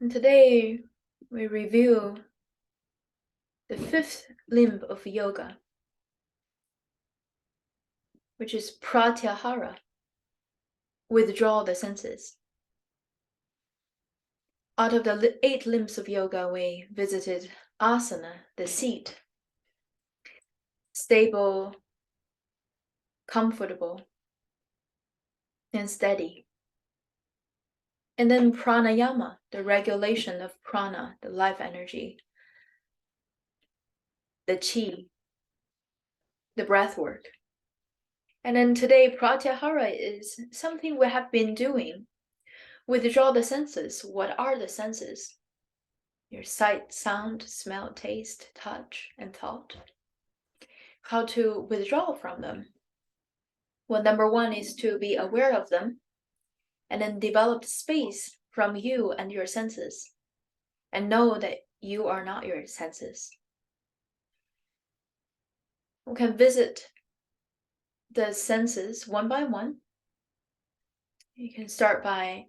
And today we review the fifth limb of yoga, which is Pratyahara, withdraw the senses. Out of the 8 limbs of yoga, we visited asana, the seat, stable, comfortable, and steady. And then pranayama, the regulation of prana, the life energy, the chi, the breath work. And then today, pratyahara is something we have been doing. Withdraw the senses. What are the senses? Your sight, sound, smell, taste, touch, and thought. How to withdraw from them? Well, number 1 is to be aware of them, and then develop space from you and your senses, and know that you are not your senses. We can visit the senses one by one. You can start by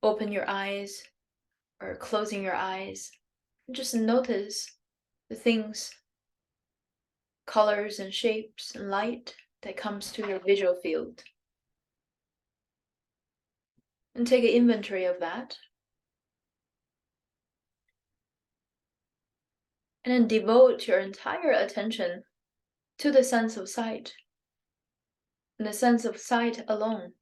open your eyes or closing your eyes. Just notice the things, colors and shapes and light that comes to your visual field. And take an inventory of that. And then devote your entire attention to the sense of sight, and the sense of sight alone.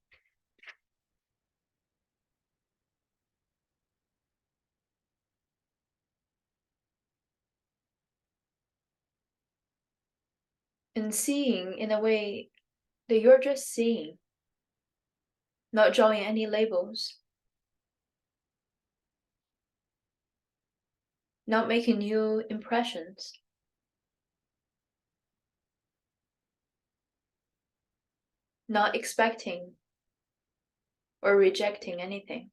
And seeing in a way that you're just seeing, not drawing any labels, not making new impressions. Not expecting or rejecting anything.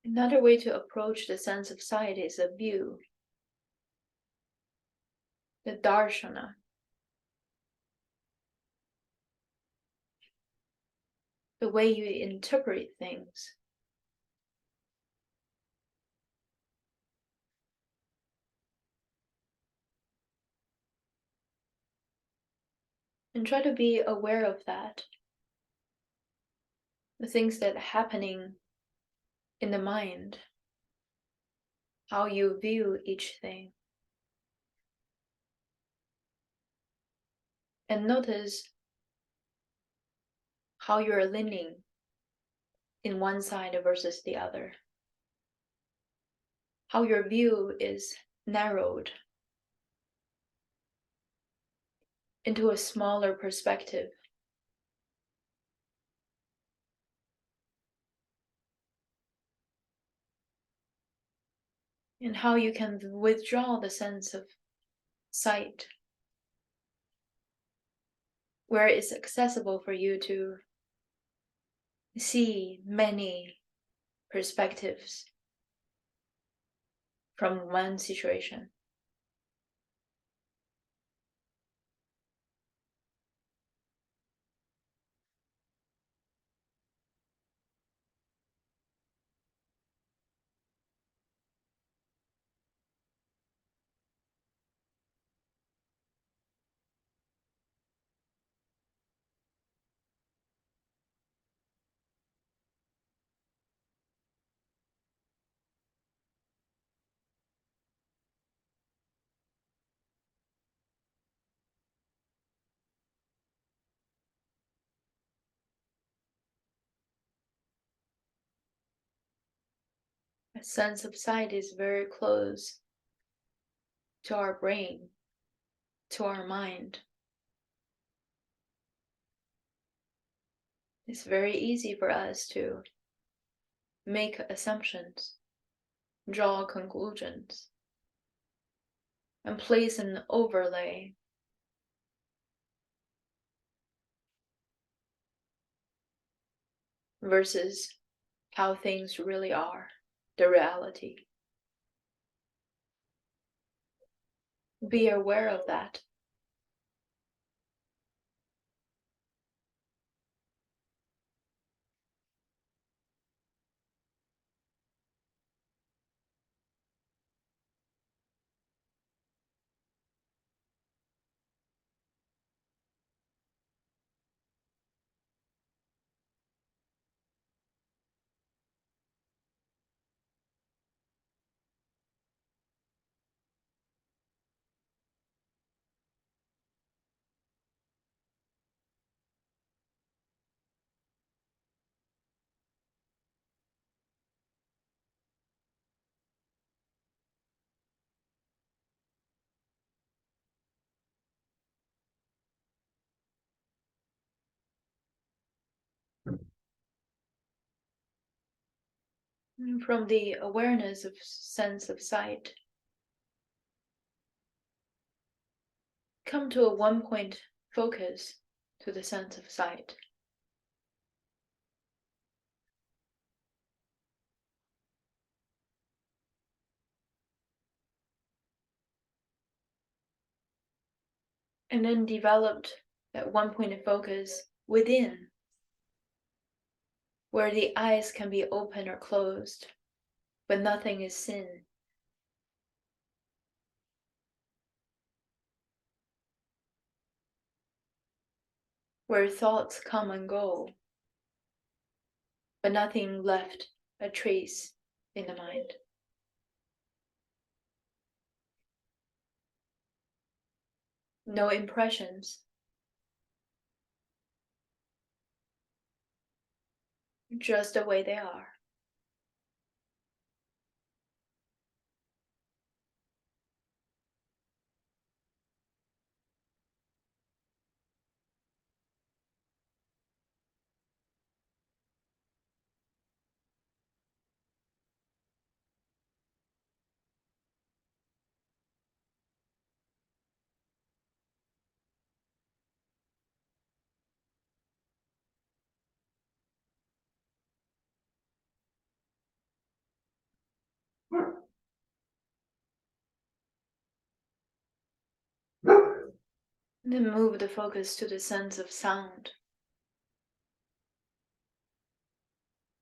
Another way to approach the sense of sight is a view, the darshana. The way you interpret things. And try to be aware of that. The things that are happening in the mind. How you view each thing. And notice how you're leaning in one side versus the other. How your view is narrowed into a smaller perspective. And how you can withdraw the sense of sight, where it's accessible for you to see many perspectives from one situation. A sense of sight is very close to our brain, to our mind. It's very easy for us to make assumptions, draw conclusions, and place an overlay versus how things really are, the reality. Be aware of that. From the awareness of sense of sight, come to a one-point focus to the sense of sight. And then developed that one-point focus within, where the eyes can be open or closed, but nothing is seen. Where thoughts come and go, but nothing left a trace in the mind. No impressions, just the way they are. Then move the focus to the sense of sound,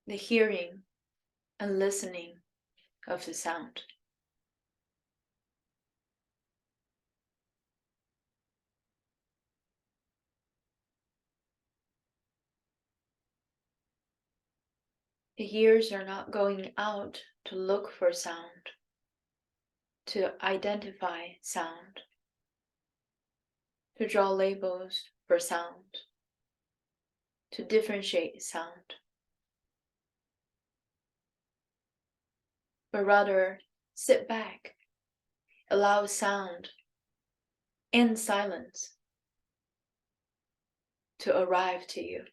the hearing and listening of the sound. The ears are not going out to look for sound, to identify sound, to draw labels for sound, to differentiate sound, but rather sit back, allow sound and silence to arrive to you.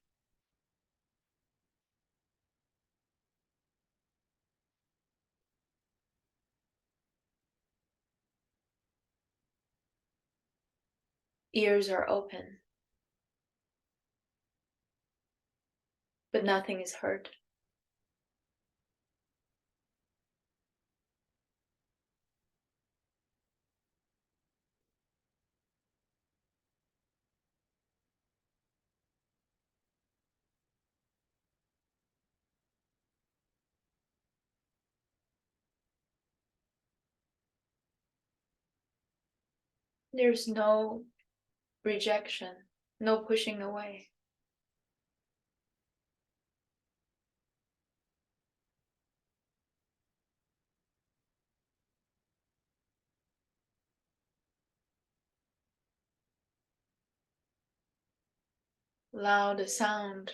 Ears are open, but nothing is heard. There's no rejection, no pushing away. Allow the sound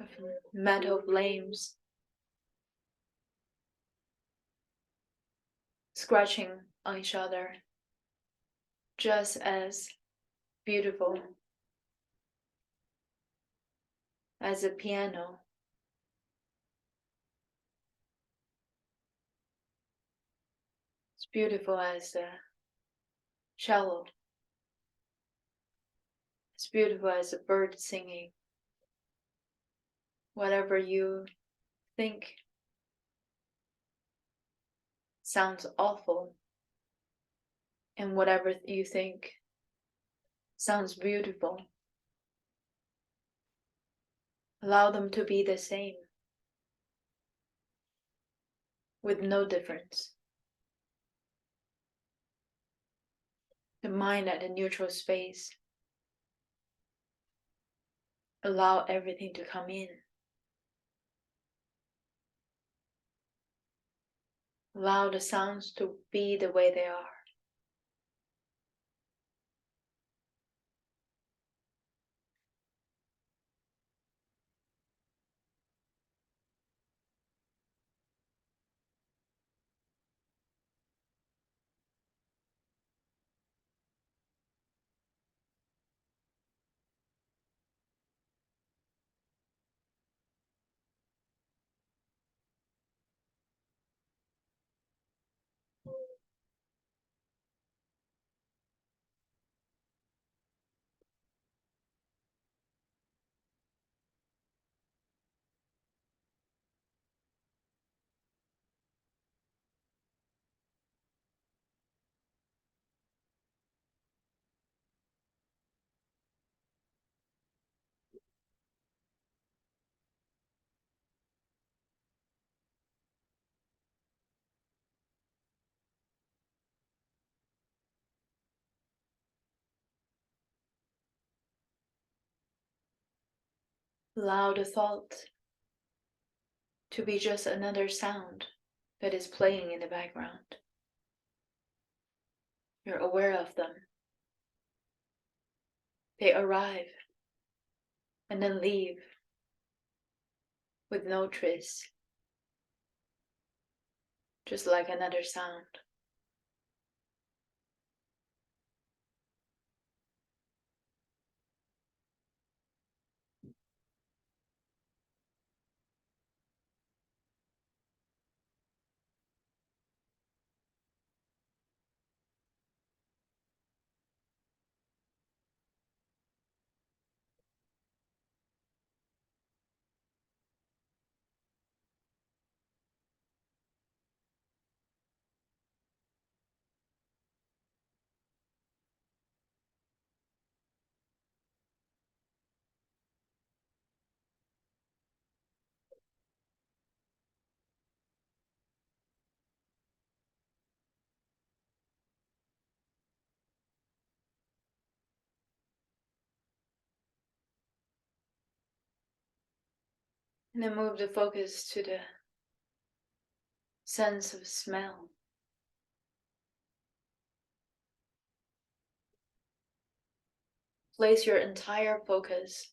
of metal flames scratching on each other, just as beautiful as a piano. It's beautiful as a cello. It's beautiful as a bird singing. Whatever you think sounds awful, and whatever you think sounds beautiful, allow them to be the same, with no difference. The mind at the neutral space. Allow everything to come in. Allow the sounds to be the way they are. Allow the thought to be just another sound that is playing in the background. You're aware of them. They arrive and then leave with no trace, just like another sound. And then move the focus to the sense of smell. Place your entire focus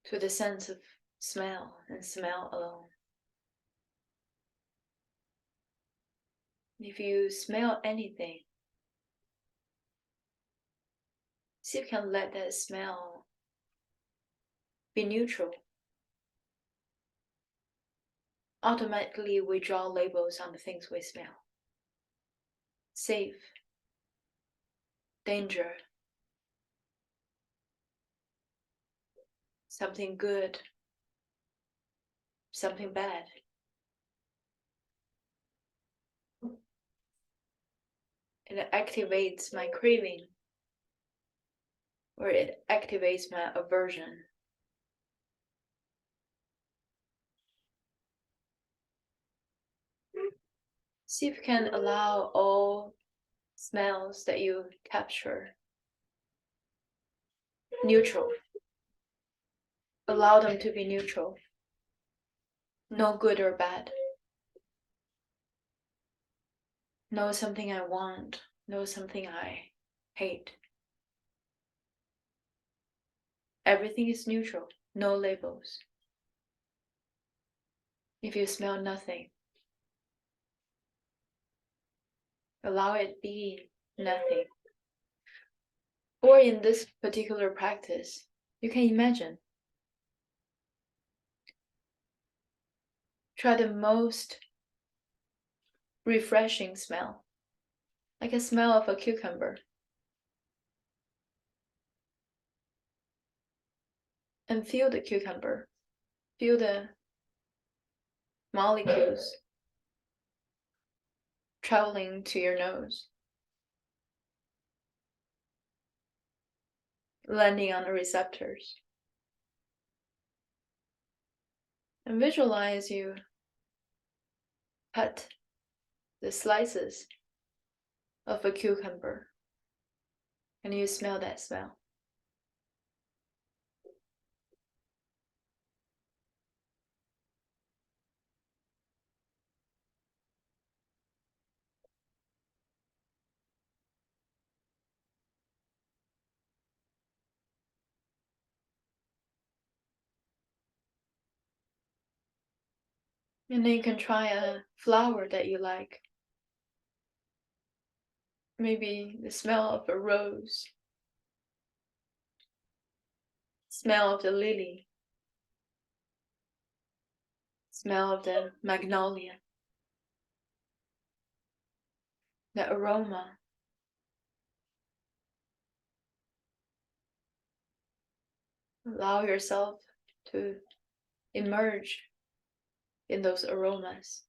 to the sense of smell and smell alone. If you smell anything, see if you can let that smell be neutral. Automatically, we draw labels on the things we smell. Safe, danger, something good, something bad. It activates my craving, or it activates my aversion. See if you can allow all smells that you capture neutral. Allow them to be neutral. No good or bad. No something I want. No something I hate. Everything is neutral. No labels. If you smell nothing, Allow it be nothing. Or in this particular practice, you can imagine. Try the most refreshing smell, like a smell of a cucumber. And feel the cucumber. Feel the molecules traveling to your nose, landing on the receptors. And visualize you cut the slices of a cucumber and you smell that smell. And then you can try a flower that you like. Maybe the smell of a rose, smell of the lily, smell of the magnolia, the aroma. Allow yourself to emerge in those aromas.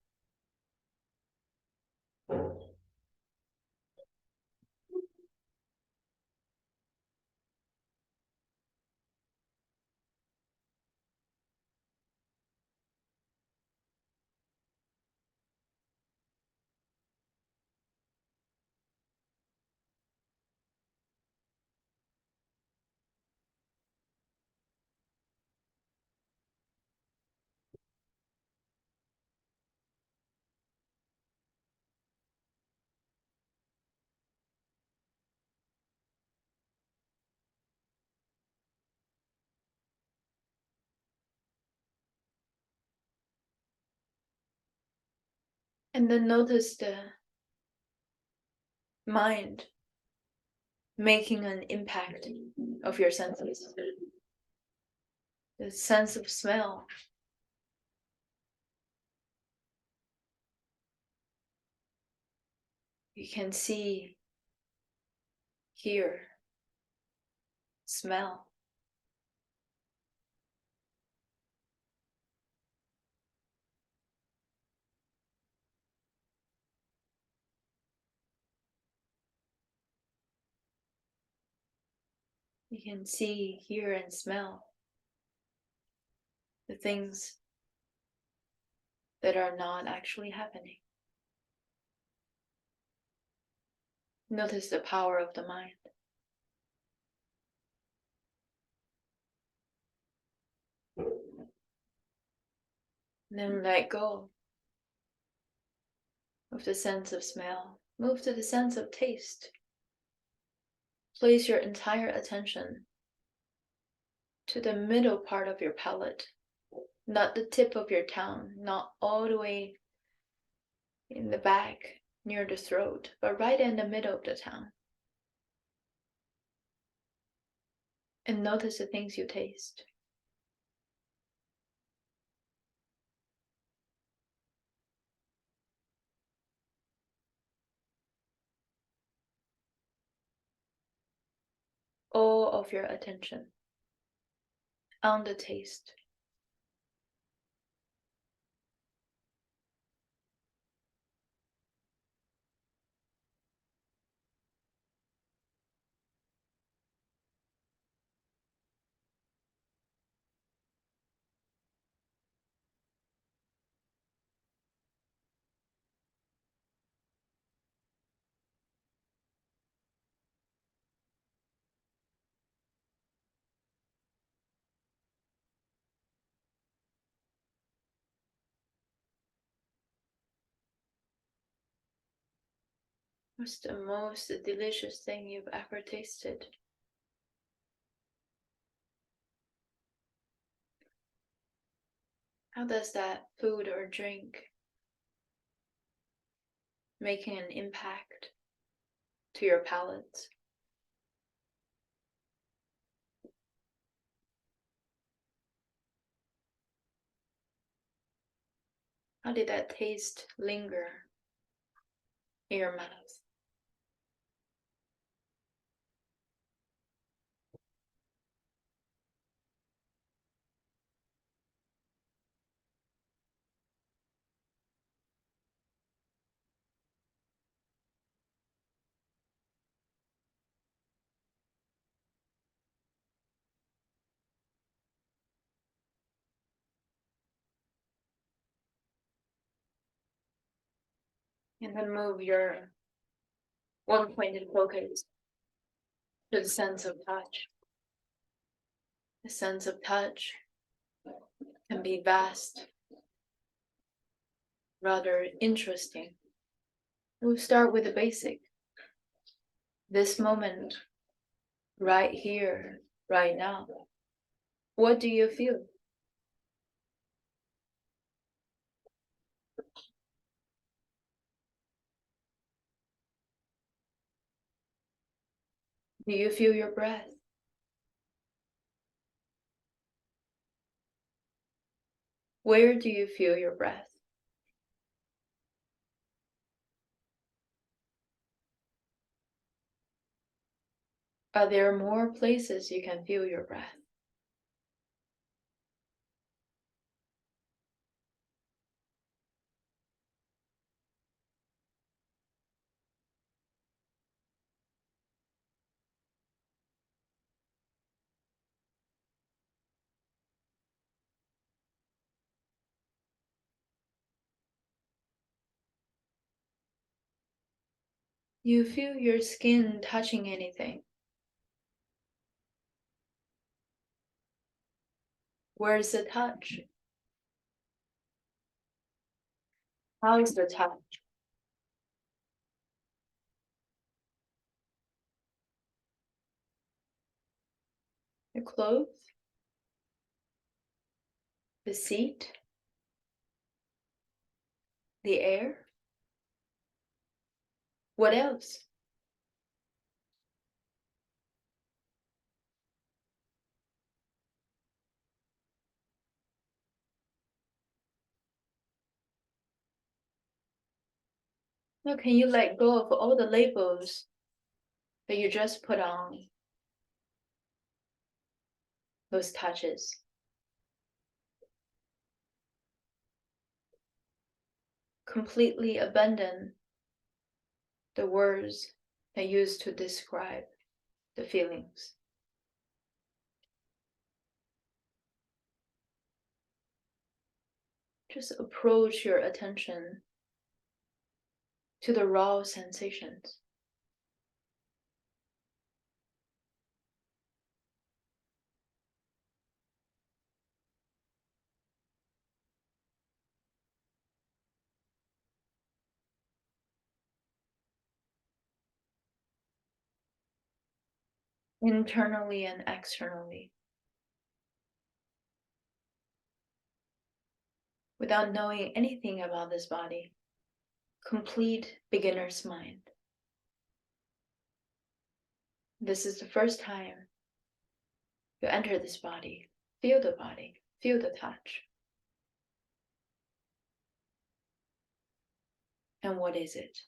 And then notice the mind making an impact of your senses. The sense of smell. You can see, hear, smell. You can see, hear, and smell the things that are not actually happening. Notice the power of the mind. Then let go of the sense of smell. Move to the sense of taste. Place your entire attention to the middle part of your palate, not the tip of your tongue, not all the way in the back near the throat, but right in the middle of the tongue. And notice the things you taste. All of your attention on the taste. What's the most delicious thing you've ever tasted? How does that food or drink making an impact to your palate. How did that taste linger in your mouth? And then move your one-pointed focus to the sense of touch. The sense of touch can be vast, rather interesting. We'll start with the basic. This moment, right here, right now. What do you feel? Do you feel your breath? Where do you feel your breath? Are there more places you can feel your breath? You feel your skin touching anything? Where's the touch? How is the touch? The clothes? The seat? The air? What else? Now, can you let go of all the labels that you just put on those touches? Completely abandon the words that used to describe the feelings. Just approach your attention to the raw sensations. Internally and externally, without knowing anything about this body. Complete beginner's mind. This is the first time you enter this body. Feel the body, feel the touch. And what is it?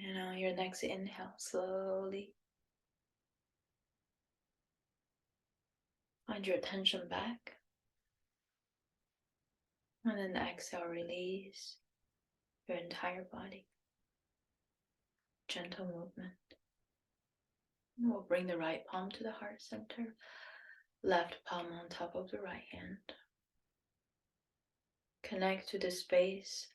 And on your next inhale, slowly find your attention back. And then exhale, release your entire body. Gentle movement. And we'll bring the right palm to the heart center. Left palm on top of the right hand. Connect to the space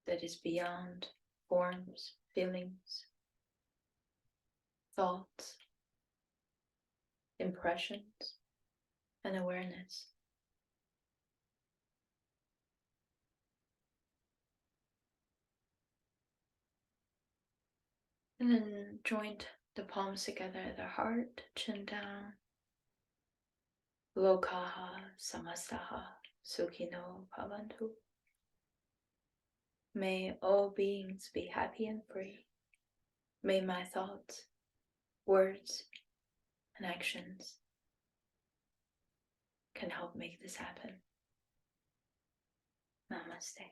that is beyond forms, feelings, thoughts, impressions, and awareness. And then joint the palms together at the heart, chin down. Lokaha samastaha sukhino bhavantu. May all beings be happy and free. May my thoughts, words, and actions can help make this happen. Namaste.